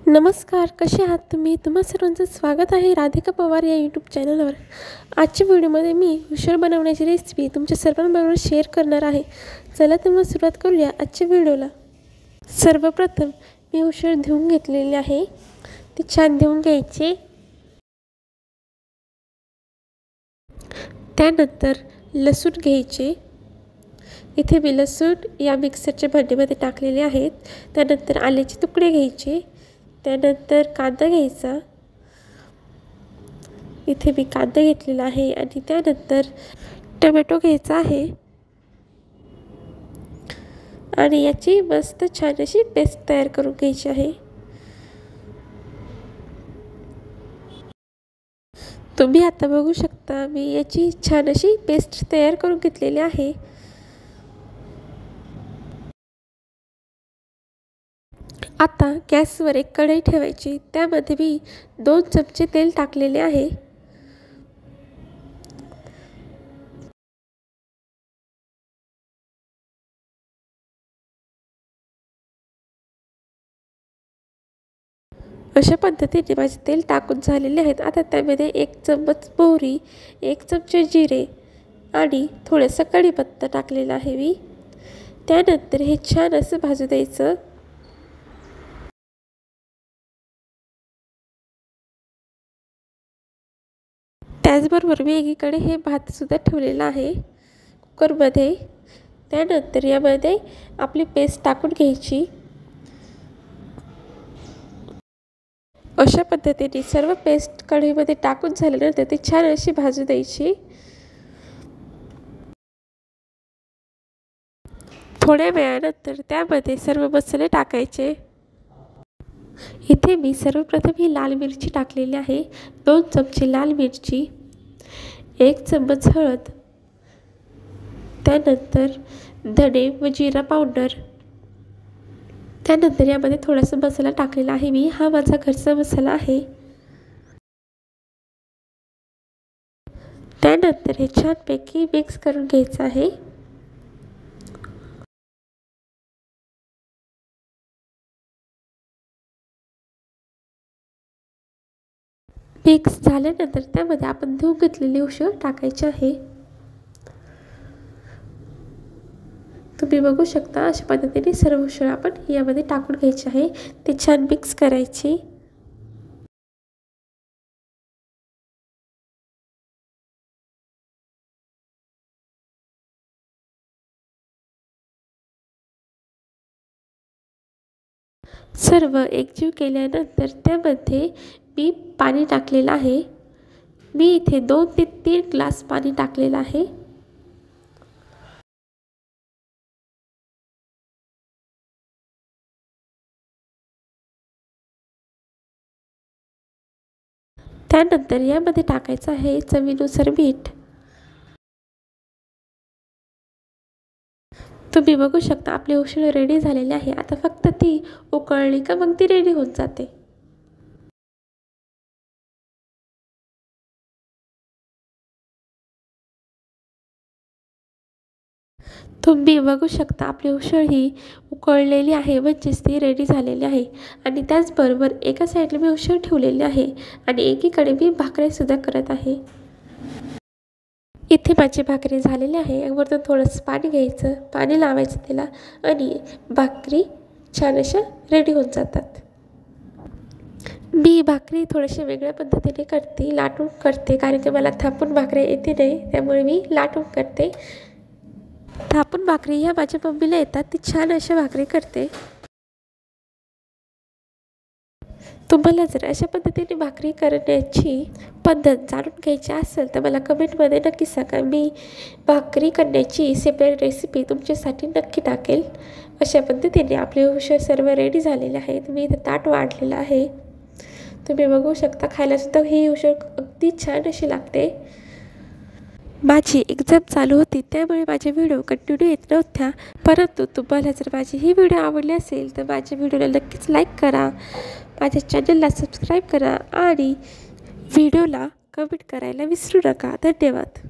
नमस्कार, कसे आहात तुम्ही? तुम्हा सर्वांचं स्वागत आहे राधिका पवार या यूट्यूब चॅनलवर. आजच्या व्हिडिओमध्ये मी उसळ बनवण्याची रेसिपी तुमच्या सर्वांबरोबर शेअर करणार आहे. चला तर मग सुरुवात करूया आजच्या व्हिडिओला. सर्वप्रथम मी उसळ धुवून घेतलेली आहे. ती छान धुवून घ्यायची. त्यानंतर लसूण घ्यायचे. इथे मी लसूण या मिक्सरच्या भांड्यामध्ये टाकलेले आहेत. त्यानंतर आल्याचे तुकडे घ्यायचे. त्यानंतर कांदा घ्यायचा. इथे मी कांदा घेतलेला आहे आणि त्यानंतर टोमॅटो घ्यायचा आहे आणि याची मस्त छान अशी पेस्ट तयार करून घ्यायची आहे. तुम्ही आता बघू शकता मी याची छान अशी पेस्ट तयार करून घेतलेली आहे. आता गॅसवर एक कढई ठेवायची. त्यामध्ये मी 2 चमचे तेल टाकलेले आहे. अशा पद्धतीने माझे तेल टाकून झालेले आहेत. आता त्यामध्ये 1 चम्मच मोहरी, 1 चमचे जिरे आणि थोडासा कढीपत्ता टाकलेला आहे मी. त्यानंतर हे छान असं भाजू द्यायचं. त्याचबरोबर मी एकीकडे हे भातसुद्धा ठेवलेला आहे कुकरमध्ये. त्यानंतर यामध्ये आपली पेस्ट टाकून घ्यायची. अशा पद्धतीने सर्व पेस्ट कढईमध्ये टाकून झाल्यानंतर ती छान अशी भाजू द्यायची. थोड्या वेळानंतर त्यामध्ये सर्व मसाले टाकायचे. इथे मी सर्वप्रथम ही लाल मिरची टाकलेली आहे. 2 चमचे लाल मिरची, 1 चम्मच हळद, त्यानंतर धने व जिरा पावडर. त्यानंतर यामध्ये थोडासा मसाला टाकलेला आहे मी. हा माझा घरचा मसाला आहे. त्यानंतर हे छानपैकी मिक्स करून घ्यायचं आहे. मिक्स झाल्यानंतर त्यामध्ये आपण धुवून घेतलेली उसळ टाकायची आहे. तुम्ही बघू शकता अशा पद्धतीने सर्व उसळ आपण यामध्ये टाकून घ्यायची आहे. ते छान मिक्स करायची. सर्व एकजीव केल्यानंतर त्यामध्ये मी पाणी टाकलेलं आहे. मी इथे 2 ते 3 ग्लास पाणी टाकलेलं आहे. त्यानंतर यामध्ये टाकायचं आहे चवीनुसार मीठ. तुम्ही बघू शकता आपली उसळ रेडी झालेली आहे. आता फक्त ती उकळली का मग ती रेडी होऊन जाते. तुम्ही बघू शकता आपली उसळ ही उकळलेली आहे, म्हणजेच ती रेडी झालेली आहे. आणि त्याचबरोबर एका साईडला मी उसळ ठेवलेली आहे आणि एकीकडे मी भाकरीसुद्धा करत आहे. इथे माझी भाकरी झालेली आहे. वरतून थोडंसं पाणी घ्यायचं, पाणी लावायचं त्याला आणि भाकरी छान अशा रेडी होऊन जातात. मी भाकरी थोड्याशा वेगळ्या पद्धतीने करते, लाटून करते, कारण की मला थापून भाकरी येते नाही. त्यामुळे मी लाटून करते. थापून भाकरी ह्या माझ्या मम्मीला येतात. ती छान अशा भाकरी करते. तुम्हाला जर अशा पद्धतीने भाकरी करण्याची पद्धत जाणून घ्यायची असेल तर मला कमेंटमध्ये नक्की सांगा. मी भाकरी करण्याची सेपरेट रेसिपी तुमच्यासाठी नक्की टाकेल. अशा पद्धतीने आपले उसळ सर्व रेडी झालेले आहेत. मी इथं ताट वाढलेलं आहे. तुम्ही बघू शकता. खायलासुद्धा ही उसळ अगदी छान अशी लागते. माझी एक्झाम चालू होती त्यामुळे माझे व्हिडिओ कंटिन्यू येत नव्हत्या. परंतु तुम्हाला जर माझी ही व्हिडिओ आवडली असेल तर माझ्या व्हिडिओला नक्कीच लाईक करा, माझ्या चॅनलला सबस्क्राईब करा आणि व्हिडिओला कमेंट करायला विसरू नका. धन्यवाद.